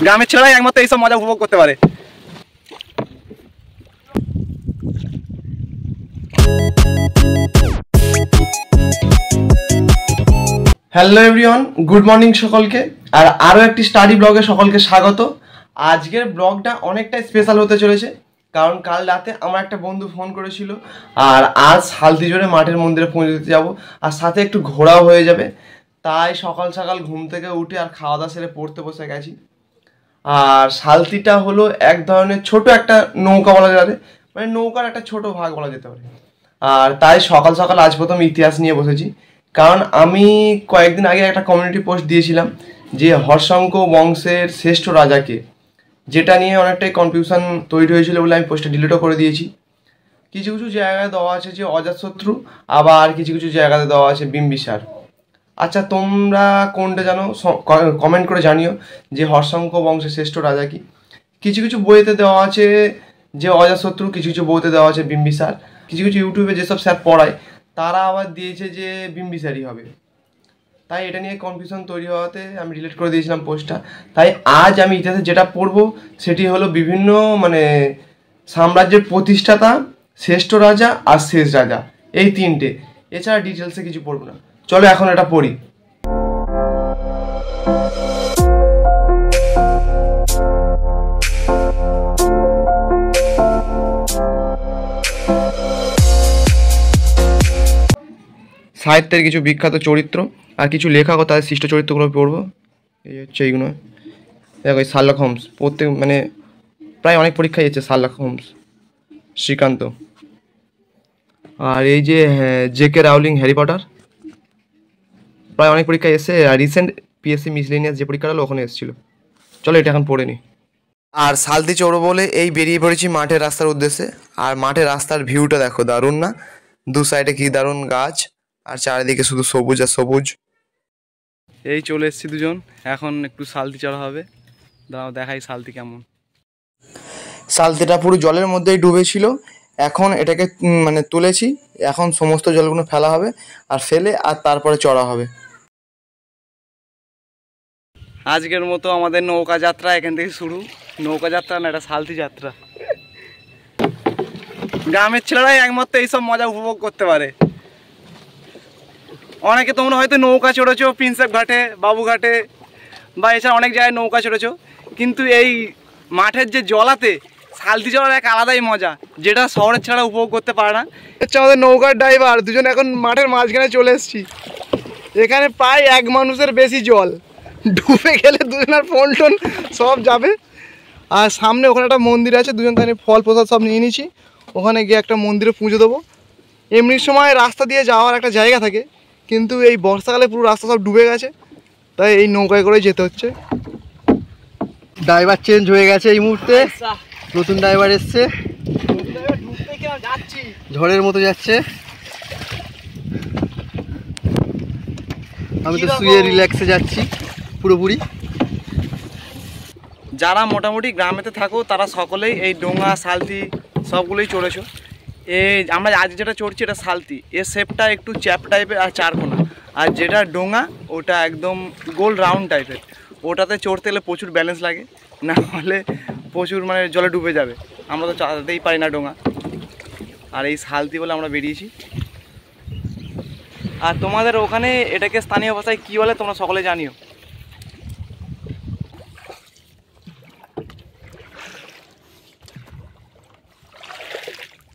গ্রামের ছেলেরাই একমাত্র এইসব মজা উপভোগ করতে পারে। হ্যালো এভরিওয়ান, গুড মর্নিং সকলকে। আর আরও একটি স্টাডি ব্লগে সকলকে স্বাগত। আজকের ব্লগটা অনেকটাই স্পেশাল হতে চলেছে, কারণ কাল রাতে আমার একটা বন্ধু ফোন করেছিল আর আজ হালদিজোড়ে মাঠের মন্দিরে পৌঁছে দিতে যাবো, আর সাথে একটু ঘোরাও হয়ে যাবে। তাই সকাল সকাল ঘুম থেকে উঠে আর খাওয়া দাওয়া সেরে পড়তে বসে গেছি। আর সালতিটা হলো এক ধরনের ছোট একটা নৌকা বলা যাবে, মানে নৌকার একটা ছোট ভাগ বলা যেতে পারে। আর তাই সকাল সকাল আজ প্রথম ইতিহাস নিয়ে বসেছি, কারণ আমি কয়েকদিন আগে একটা কমিউনিটি পোস্ট দিয়েছিলাম যে হর্ষঙ্ক বংশের শ্রেষ্ঠ রাজাকে, যেটা নিয়ে অনেকটাই কনফিউশন তৈরি হয়েছিল বলে আমি পোস্টটা ডিলিটও করে দিয়েছি। কিছু কিছু জায়গায় দেওয়া আছে যে অজাতশত্রু, আবার কিছু কিছু জায়গাতে দেওয়া আছে বিম্বিসার। আচ্ছা, তোমরা কোনটা জানো কমেন্ট করে জানিও যে হর্ষঙ্ক বংশের শ্রেষ্ঠ রাজা কি। কিছু কিছু বইতে দেওয়া আছে যে অজাতশত্রু, কিছু কিছু বইতে দেওয়া আছে বিম্বিসার, কিছু কিছু ইউটিউবে যেসব স্যার পড়ায় তারা আবার দিয়েছে যে বিম্বিসারই হবে। তাই এটা নিয়ে কনফিউশন তৈরি হওয়াতে আমি ডিলিট করে দিয়েছিলাম পোস্টটা। তাই আজ আমি ইতিহাসে যেটা পড়বো সেটি হলো বিভিন্ন সাম্রাজ্যের প্রতিষ্ঠাতা, শ্রেষ্ঠ রাজা আর শেষ রাজা, এই তিনটে। এছাড়া ডিটেলসে কিছু পড়বো না। চলো এখন এটা পড়ি। সাহিত্যের কিছু বিখ্যাত চরিত্র আর কিছু লেখক ও তাদের সৃষ্ট চরিত্রগুলো পড়বো। এই হচ্ছে এইগুলো। দেখো, শার্লক হোমস, প্রায় অনেক পরীক্ষায় এসেছে শার্লক হোমস, শ্রীকান্ত। আর এই যে জে.কে. রাউলিং, হ্যারি পটার, প্রায় অনেক পরীক্ষায় এসেছে। আর রিসেন্ট পিএসসি মিসলেনিয়াস যে পরীক্ষাটা হলো ওখানে এসেছিলো। চলো এটা এখন পড়ে নি। আর সালতি চৌড়ো বলে এই বেরিয়ে পড়েছি মাঠের রাস্তার উদ্দেশ্যে। আর মাঠের রাস্তার ভিউটা দেখো, দারুণ না? দু সাইডে কি দারুণ গাছ, আর চারিদিকে শুধু সবুজ আর সবুজ। এই চলে এসেছি দুজন, এখন একটু সালতি চড়া হবে। দাঁড়াও দেখাই সালতি কেমন। সালতিটা পুরো জলের মধ্যেই ডুবেছিল, এখন এটাকে তুলেছি। এখন সমস্ত জলগুলো ফেলা হবে, আর ফেলে আর তারপরে চড়া হবে। আজকের মতো আমাদের নৌকা যাত্রা এখান থেকে শুরু। নৌকা যাত্রা না, এটা সালতি যাত্রা। গ্রামের ছেলেরাই একমাত্র এইসব মজা উপভোগ করতে পারে। অনেকে তোমরা হয়তো নৌকা চড়েছো প্রিন্সেপ ঘাটে, বাবুঘাটে, বা এছাড়া অনেক জায়গায় নৌকা চড়েছো, কিন্তু এই মাঠের যে জলাতে সালতি চড়ার এক আলাদাই মজা, যেটা শহরের ছাড়া উপভোগ করতে পারে না। হচ্ছে আমাদের নৌকার ড্রাইভার দুজন, এখন মাঠের মাঝখানে চলে এসেছি। এখানে প্রায় এক মানুষের বেশি জল, ডুবে গেলে দুজনের ফোন টোন সব যাবে। আর সামনে ওখানে একটা মন্দির আছে, দুজন তাই ফল প্রসাদ সব নিয়ে নিয়েছি। ওখানে গিয়ে একটা মন্দিরে পুজো দেবো। এমনি সময় রাস্তা দিয়ে যাওয়ার একটা জায়গা থাকে, কিন্তু এই বর্ষাকালে পুরো রাস্তা সব ডুবে গেছে, তাই এই নৌকায় করে যেতে হচ্ছে। ড্রাইভার চেঞ্জ হয়ে গেছে এই মুহূর্তে, নতুন ড্রাইভার এসছে, ঝড়ের মতো যাচ্ছে। আমি তো শুয়ে রিল্যাক্সে যাচ্ছি পুরোপুরি। যারা মোটামুটি গ্রামেতে থাকো তারা সকলেই এই ডোঙা সালতি সবগুলোই চড়েছো। এই আমরা আজ যেটা চড়ছি এটা সালতি, এর শেপটা একটু চ্যাপ টাইপের আর চারকোনা। আর যেটা ডোঙা ওটা একদম গোল রাউন্ড টাইপের। ওটাতে চড়তে গেলে প্রচুর ব্যালেন্স লাগে, না হলে প্রচুর জলে ডুবে যাবে। আমরা তো চালাতেই পারি না ডোঙা। আর এই সালতি বলে আমরা বেরিয়েছি। আর তোমাদের ওখানে এটাকে স্থানীয় ভাষায় কী বলে তোমরা সকলে জানিও।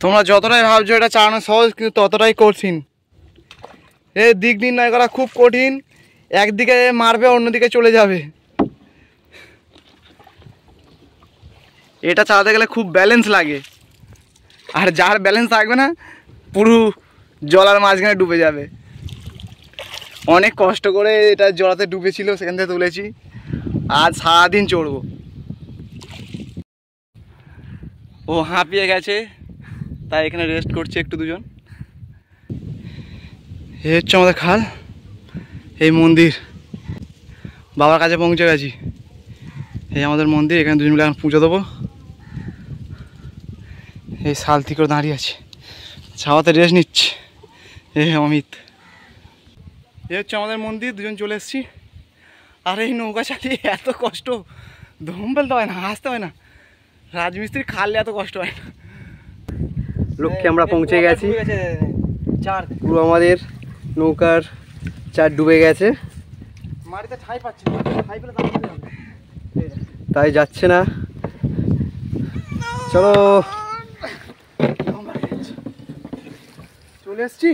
তোমরা যতটাই ভাবছো এটা চালানো সহজ, কিন্তু ততটাই কঠিন। এর দিক নির্ণয় করা খুব কঠিন, একদিকে মারবে অন্যদিকে চলে যাবে। এটা চালাতে গেলে খুব ব্যালেন্স লাগে, আর যার ব্যালেন্স থাকবে না পুরো জলার মাঝখানে ডুবে যাবে। অনেক কষ্ট করে এটা জলাতে ডুবেছিল, সেখান থেকে তুলেছি। আজ সারাদিন চড়বো। ও হাঁপিয়ে গেছে, তাই এখানে রেস্ট করছে একটু দুজন। এই হচ্ছে আমাদের খাল, এই মন্দির। বাবার কাছে পৌঁছে গেছি। এই আমাদের মন্দির, এখানে দুজন মিলে এখন পুজো দেবো। এই সালতি করে দাঁড়িয়ে আছে, ছাওয়াতে রেস্ট নিচ্ছে। এই অমিত। এই হচ্ছে আমাদের মন্দির, দুজন চলে এসেছি। আর এই নৌকা চালিয়ে এত কষ্ট, দম ফেলতে হয় না, হাসতে হয় না, রাজমিস্ত্রি খাললে এত কষ্ট হয় না। লক্ষ্যে আমরা পৌঁছে গেছি। পুরো আমাদের নৌকার চার ডুবে গেছে, মাটিতে ঠাই পাচ্ছে, তাই যাচ্ছে না। চলো চলে এসছি।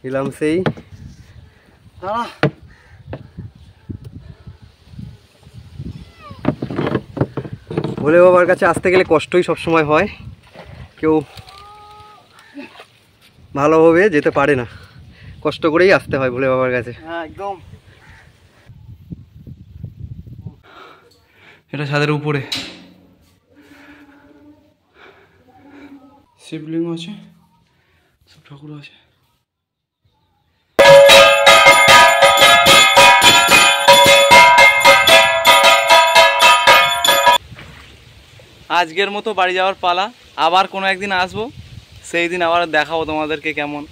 এলাম সেই দাঁড়া, ভোলে বাবার কাছে আসতে গেলে কষ্টই সবসময় হয়, কেউ ভালোভাবে যেতে পারে না, কষ্ট করেই আসতে হয় ভোলে বাবার কাছে। হ্যাঁ একদম। এটা ছাদের উপরে শিবলিঙ্গ আছে, সব ঠাকুর আছে। আজকের মতো বাড়ি যাওয়ার পালা, আবার কোনো একদিন আসবো, সেই দিন আবার দেখাবো তোমাদেরকে কেমন।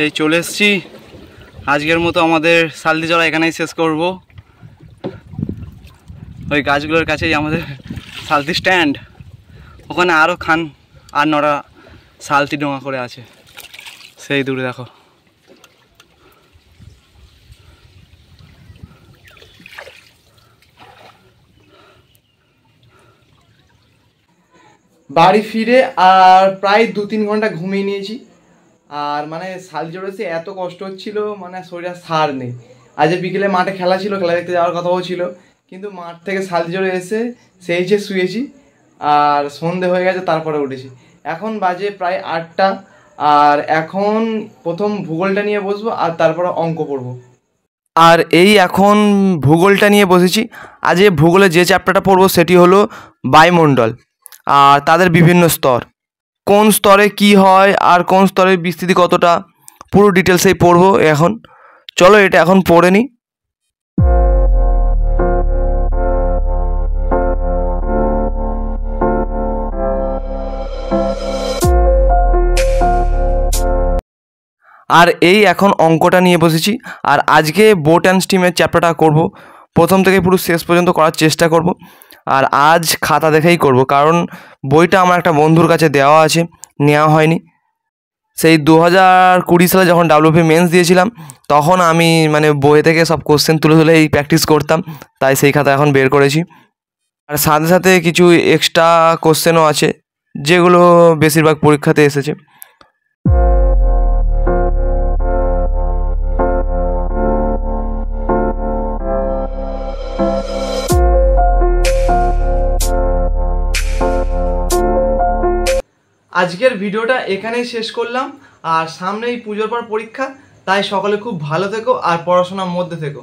এই চলে এসছি, আজকের মতো আমাদের সালদি চড়া এখানেই শেষ করব। ওই গাছগুলোর কাছেই আমাদের সালদি স্ট্যান্ড, ওখানে আরও খান আর নড়া সালতি ডোঙা করে আছে, সেই দূরে দেখো। বাড়ি ফিরে আর প্রায় 2-3 ঘন্টা ঘুমিয়ে নিয়েছি। আর মানে সালদি চড়ে এসে এত কষ্ট হচ্ছিল, মানে শরীরে সার নেই। আজ বিকেলে মাঠে খেলা ছিল, খেলা দেখতে যাওয়ার কথাও ছিল, কিন্তু মাঠ থেকে সালদি চড়ে এসে সেই যে শুয়েছি, আর সন্ধে হয়ে গেছে তারপরে উঠেছি। এখন বাজে প্রায় 8টা, আর এখন প্রথম ভূগোলটা নিয়ে বসবো আর তারপরে অঙ্ক পড়বো। আর এই এখন ভূগোলটা নিয়ে বসেছি। আজ ভূগোলে যে চ্যাপ্টারটা পড়বো সেটি হলো বায়ুমণ্ডল আর তাদের বিভিন্ন স্তর, কোন স্তরে কি হয় আর কোন স্তরের বিস্তৃতি কতটা, পুরো ডিটেলসেই পড়বো এখন। চলো এটা এখন পড়ে নিই। আর এই এখন অঙ্কটা নিয়ে বসেছি। আর আজকে বোট অ্যান্ড স্টিমের চ্যাপ্টারটা করব, প্রথম থেকে পুরো শেষ পর্যন্ত করার চেষ্টা করব। আর আজ খাতা দেখেই করব, কারণ বইটা আমার একটা বন্ধুর কাছে দেওয়া আছে, নেওয়া হয়নি। সেই 2020 সালে যখন WP মেন্স দিয়েছিলাম, তখন আমি মানে বই থেকে সব কোশ্চেন তুলে তুলে এই প্র্যাকটিস করতাম, তাই সেই খাতা এখন বের করেছি। আর সাথে সাথে কিছু এক্সট্রা কোশ্চেনও আছে, যেগুলো বেশিরভাগ পরীক্ষাতে এসেছে। আজকের ভিডিওটা এখানেই শেষ করলাম। আর সামনেই পুজোর পর পরীক্ষা, তাই সকলে খুব ভালো থেকো আর পড়াশোনার মধ্যে থেকো।